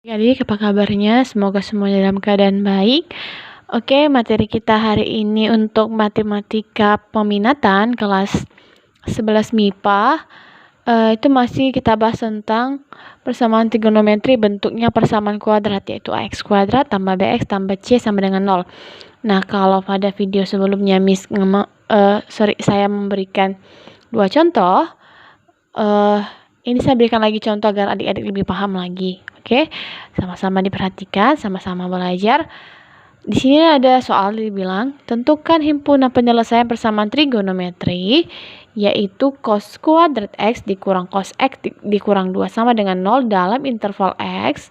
Adik, apa kabarnya? Semoga semuanya dalam keadaan baik. Oke, materi kita hari ini untuk matematika peminatan kelas 11 MIPA. Itu masih kita bahas tentang persamaan trigonometri bentuknya persamaan kuadrat, yaitu ax kuadrat tambah bx tambah c sama dengan 0. Nah, kalau pada video sebelumnya saya memberikan 2 contoh. Ini saya berikan lagi contoh agar adik-adik lebih paham lagi. Oke, sama-sama diperhatikan, sama-sama belajar. Di sini ada soal dibilang, tentukan himpunan penyelesaian persamaan trigonometri, yaitu cos kuadrat x dikurang cos x dikurang 2 sama dengan 0 dalam interval x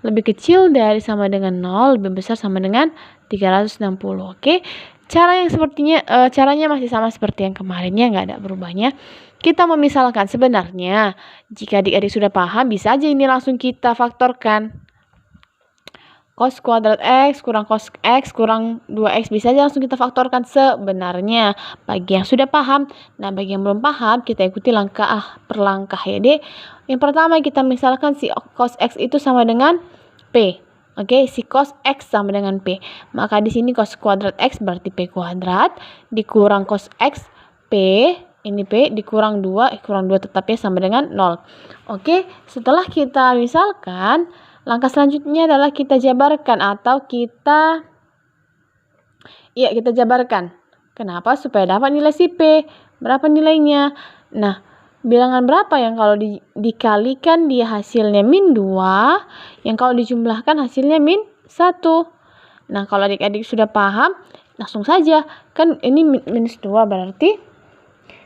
lebih kecil dari sama dengan 0, lebih besar sama dengan 360. Oke, caranya masih sama seperti yang kemarinnya, nggak ada berubahnya. Kita memisalkan, sebenarnya jika adik-adik sudah paham, bisa aja ini langsung kita faktorkan. Cos kuadrat x kurang cos x kurang 2x, bisa aja langsung kita faktorkan sebenarnya bagi yang sudah paham. Nah, bagi yang belum paham, kita ikuti langkah per langkah ya, Dek. Yang pertama, kita misalkan si cos x itu sama dengan P. Oke, si cos x sama dengan P. Maka di sini cos kuadrat x berarti P kuadrat dikurang cos x P. Ini P dikurang 2, kurang 2 tetapnya sama dengan 0. Oke, setelah kita misalkan, langkah selanjutnya adalah kita jabarkan atau kita jabarkan. Kenapa? Supaya dapat nilai si P. Berapa nilainya? Nah, bilangan berapa yang kalau dikalikan dia hasilnya min 2, yang kalau dijumlahkan hasilnya min 1. Nah, kalau adik-adik sudah paham, langsung saja. Kan ini minus 2 berarti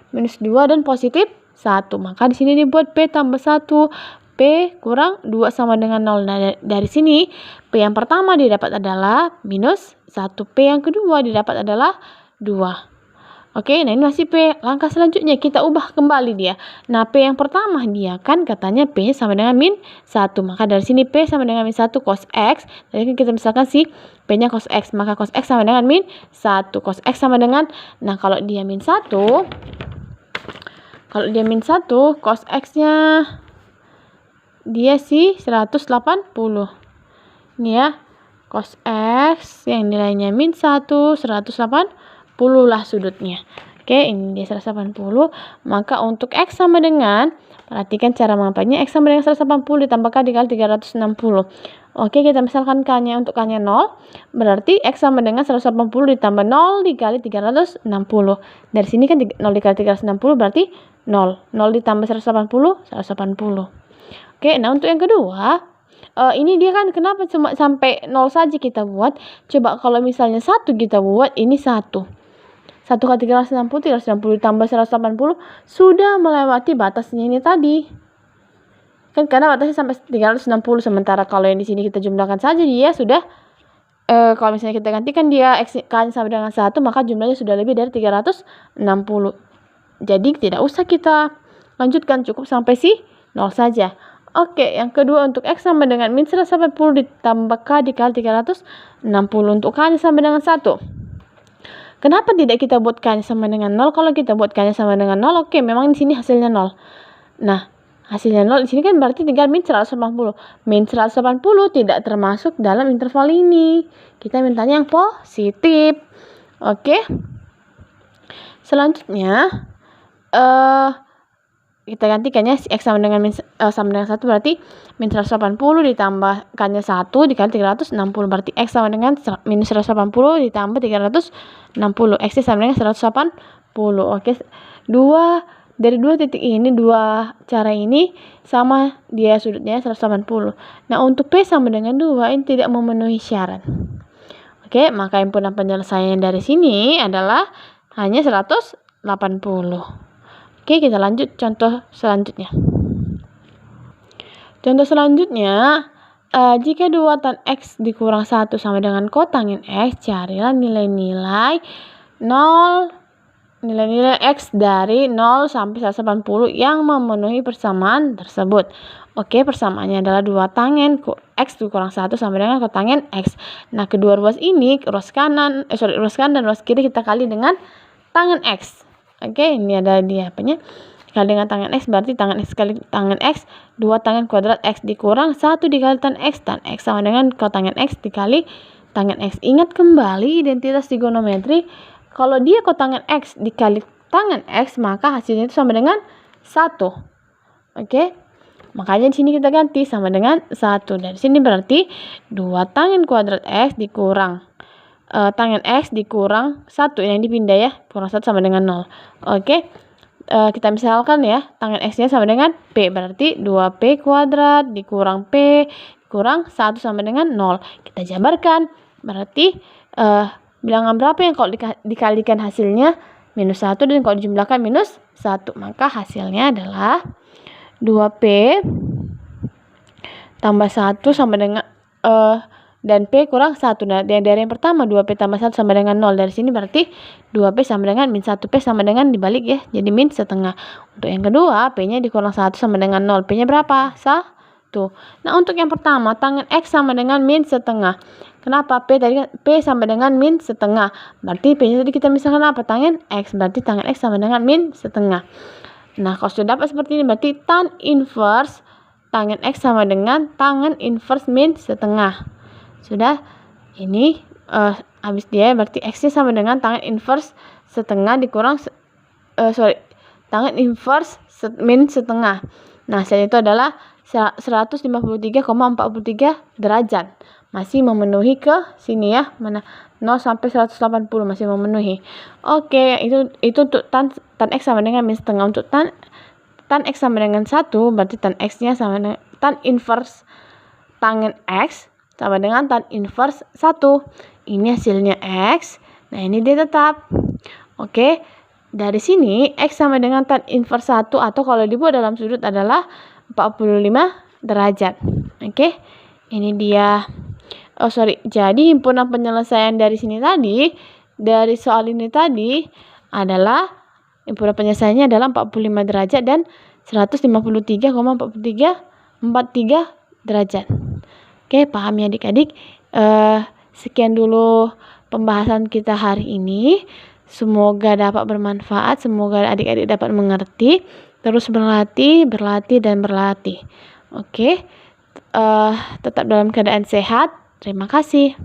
minus 2 dan positif 1. Maka di sini dibuat P tambah 1. P kurang 2 sama dengan 0. Nah, dari sini P yang pertama didapat adalah minus 1. P yang kedua didapat adalah 2. Oke, nah ini masih P. Langkah selanjutnya kita ubah kembali dia. Nah, P yang pertama dia kan katanya P-nya sama dengan min 1. Maka dari sini P sama dengan min 1 cos X. Tadi kan kita misalkan si P-nya cos X. Maka cos X sama dengan min 1. Cos X sama dengan, nah kalau dia min 1, cos X-nya dia si 180. Ini ya, cos X yang nilainya min 1, 180 lah sudutnya. Oke, ini dia 180. Maka untuk X sama dengan, perhatikan cara mengapainnya, X sama dengan 180 ditambahkan dikali 360. Oke, kita misalkan K-nya, untuk K-nya 0, berarti X sama dengan 180 ditambah 0 dikali 360. Dari sini kan 0 dikali 360 berarti 0. 0 ditambah 180, 180. Oke, nah untuk yang kedua, ini dia kan kenapa cuma sampai 0 saja kita buat. Coba kalau misalnya 1 kita buat, ini 1. 1 kali 360, 360 ditambah 180 sudah melewati batasnya ini tadi. Kan karena batasnya sampai 360, sementara kalau yang di sini kita jumlahkan saja dia sudah kalau misalnya kita gantikan dia K-nya sama dengan 1, maka jumlahnya sudah lebih dari 360. Jadi tidak usah kita lanjutkan, cukup sampai si 0 saja. Oke, yang kedua untuk X sama dengan min 180 ditambah K dikali 360. Untuk K-nya sama dengan 1. Kenapa tidak kita buat K-nya sama dengan 0? Kalau kita buat K-nya sama dengan 0, oke, memang di sini hasilnya 0. Nah, hasilnya 0 di sini kan berarti tinggal min 180. Min 180 tidak termasuk dalam interval ini. Kita mintanya yang positif. Oke. Selanjutnya kita gantikannya X sama dengan 1 berarti min 180 ditambah K-nya 1 dikali 360 berarti X sama dengan minus 180 ditambah 360. X sama dengan 180. Oke, dari dua titik ini, dua cara ini sama dia sudutnya 180. Nah, untuk P sama dengan 2 ini tidak memenuhi syarat. Oke, maka himpunan penyelesaian dari sini adalah hanya 180. Oke, kita lanjut contoh selanjutnya. Contoh selanjutnya, jika 2 tan X dikurang 1 sama dengan kotangin X, carilah nilai-nilai X dari 0 sampai 180 yang memenuhi persamaan tersebut. Oke, persamaannya adalah 2 tangen X dikurang 1 sama dengan kotangin X. Nah, kedua ruas ini, ruas kanan dan ruas kiri kita kali dengan tangen X. Oke, ini ada dia apanya? dikali dengan tangan X, berarti tangan X kali tangan X, 2 tangan kuadrat X dikurang 1 dikali tan X sama dengan kotangen X dikali tangan X. Ingat kembali identitas trigonometri, kalau dia kotangen X dikali tangan X, maka hasilnya itu sama dengan 1. Oke? Makanya di sini kita ganti sama dengan 1. Dari sini berarti 2 tangen kuadrat X dikurang tangan X dikurang 1 yang dipindah ya, kurang 1 sama dengan 0. Oke, kita misalkan ya, tangan X-nya sama dengan P, berarti 2P kuadrat dikurang P kurang 1 sama dengan 0. Kita jabarkan, berarti bilangan berapa yang kalau dikalikan hasilnya minus 1, dan kalau dijumlahkan minus 1, maka hasilnya adalah 2P tambah 1 sama dengan dan P kurang 1. Nah, dari yang pertama 2P tambah 1 sama dengan 0. Dari sini berarti 2P sama dengan min 1P sama dengan dibalik ya, jadi min setengah. Untuk yang kedua, P-nya dikurang 1 sama dengan 0. P-nya berapa? 1. Nah, untuk yang pertama, tangan X sama dengan min setengah. Kenapa? P tadi kan P sama dengan min setengah. Berarti P-nya tadi kita misalkan apa? Tangan X. Berarti tangan X sama dengan min setengah. Nah, kalau sudah dapat seperti ini, berarti tan inverse tangan X sama dengan tangan inverse min setengah. Sudah, ini habis dia, berarti X-nya sama dengan tangan inverse setengah dikurang tangan inverse min setengah. Nah, hasilnya itu adalah 153,43 derajat. Masih memenuhi ke sini ya, mana 0 sampai 180 masih memenuhi. Oke, itu untuk tan X sama dengan min setengah. Untuk tan X sama dengan 1, berarti tan X-nya sama dengan tan inverse tangan X sama dengan tan inverse 1. Ini hasilnya X. Nah, ini dia tetap. Oke, dari sini X sama dengan tan inverse 1, atau kalau dibuat dalam sudut adalah 45 derajat. Oke, ini dia. Jadi himpunan penyelesaian dari sini tadi, dari soal ini tadi adalah himpunan penyelesaiannya adalah 45 derajat dan 153,43 derajat. Oke, paham ya adik-adik? Sekian dulu pembahasan kita hari ini. Semoga dapat bermanfaat, semoga adik-adik dapat mengerti. Terus berlatih, dan berlatih. Oke, tetap dalam keadaan sehat. Terima kasih.